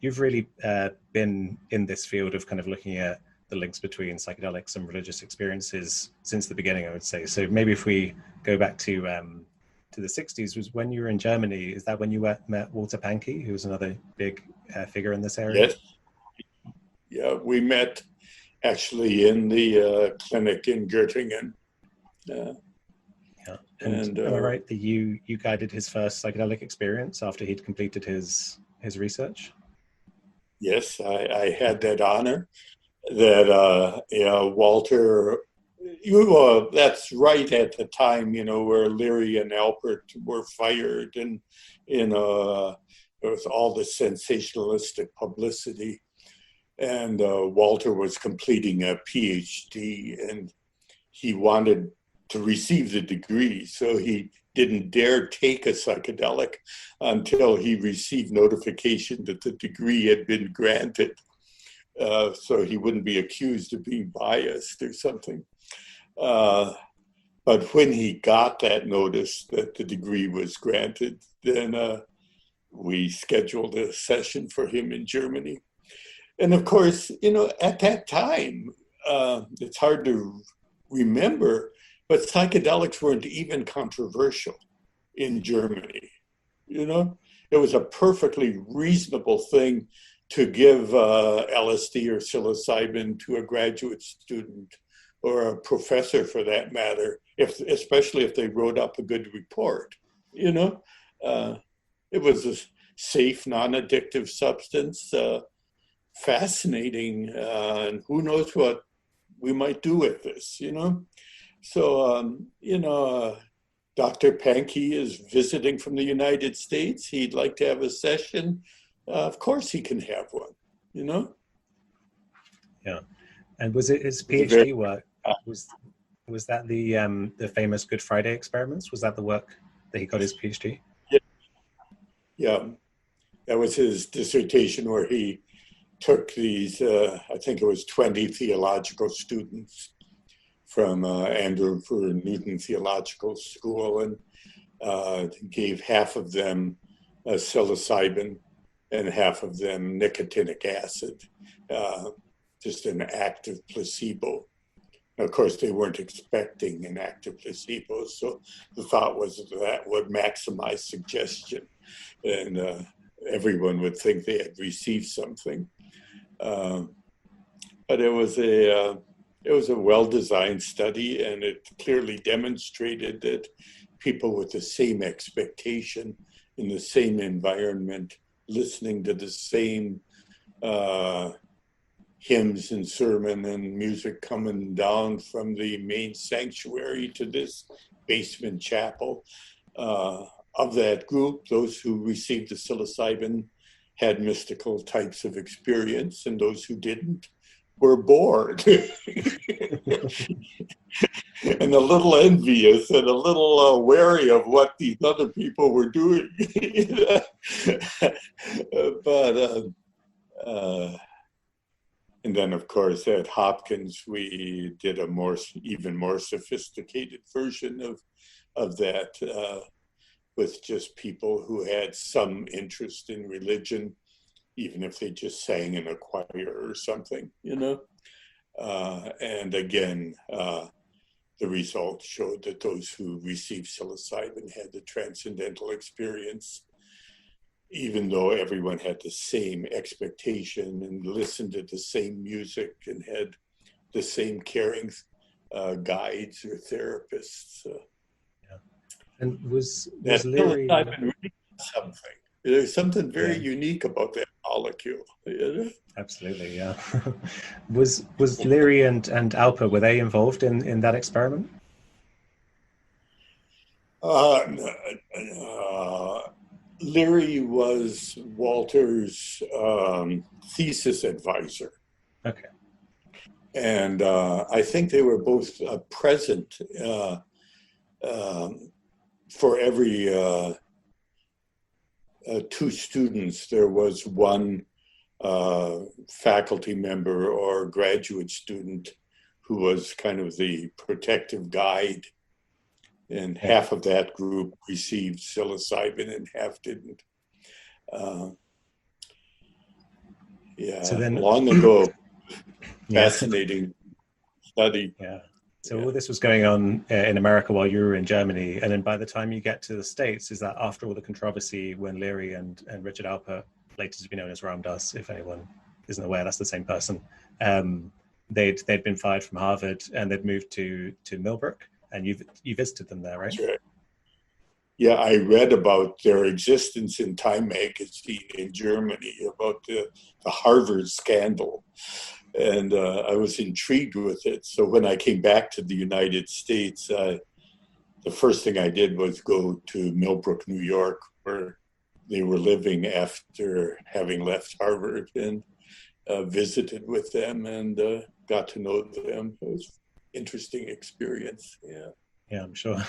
you've really been in this field of kind of looking at the links between psychedelics and religious experiences since the beginning, I would say. So maybe if we go back to the 60s, was when you were in Germany, is that when you met Walter Pahnke, who was another big figure in this area? Yes. Yeah, we met actually in the clinic in Göttingen. Yeah. And am I right that you guided his first psychedelic experience after he'd completed his research? Yes, I had that honor. That Walter, that's right at the time, where Leary and Alpert were fired, and there was all the sensationalistic publicity, and Walter was completing a PhD, and he wanted to receive the degree, so he didn't dare take a psychedelic until he received notification that the degree had been granted. So he wouldn't be accused of being biased or something. But when he got that notice that the degree was granted, then we scheduled a session for him in Germany. And of course, at that time, it's hard to remember, but psychedelics weren't even controversial in Germany. It was a perfectly reasonable thing to give LSD or psilocybin to a graduate student or a professor, for that matter, especially if they wrote up a good report. It was a safe, non-addictive substance, fascinating, and who knows what we might do with this, So, Dr. Pahnke is visiting from the United States. He'd like to have a session. Of course he can have one, Yeah. And was it his PhD work? Was that the famous Good Friday experiments? Was that the work that he got his PhD? Yeah. That was his dissertation, where he took these, I think it was 20 theological students from Andrew Newton Theological School, and gave half of them psilocybin and half of them nicotinic acid, just an active placebo. Of course, they weren't expecting an active placebo, so the thought was that would maximize suggestion, and everyone would think they had received something. But it was a well-designed study, and it clearly demonstrated that people with the same expectation in the same environment, listening to the same hymns and sermon and music coming down from the main sanctuary to this basement chapel. Of that group, those who received the psilocybin had mystical types of experience, and those who didn't were bored and a little envious and a little wary of what these other people were doing. But and then, of course, at Hopkins, we did even more sophisticated version of that, with just people who had some interest in religion, even if they just sang in a choir or something, And again, the results showed that those who received psilocybin had the transcendental experience, even though everyone had the same expectation and listened to the same music and had the same caring guides or therapists. Yeah. And was Leary... something. There's something very unique about that molecule. Absolutely, yeah. Was Leary and Alper, were they involved in that experiment? Leary was Walter's thesis advisor. Okay. And I think they were both present for every two students. There was one faculty member or graduate student who was kind of the protective guide. And half of that group received psilocybin and half didn't. So Yeah, then, long ago. yeah, Fascinating study. yeah. So Yeah. all this was going on in America while you were in Germany, and then by the time you get to the States, is that after all the controversy when Leary and Richard Alpert, later to be known as Ram Dass, if anyone isn't aware, that's the same person. Um, they'd been fired from Harvard and they'd moved to Millbrook, and you visited them there, right? That's right. Yeah, I read about their existence in Time magazine in Germany, about the Harvard scandal. And I was intrigued with it. So when I came back to the United States, the first thing I did was go to Millbrook, New York, where they were living after having left Harvard, and visited with them and got to know them. It was an interesting experience. Yeah. Yeah, I'm sure.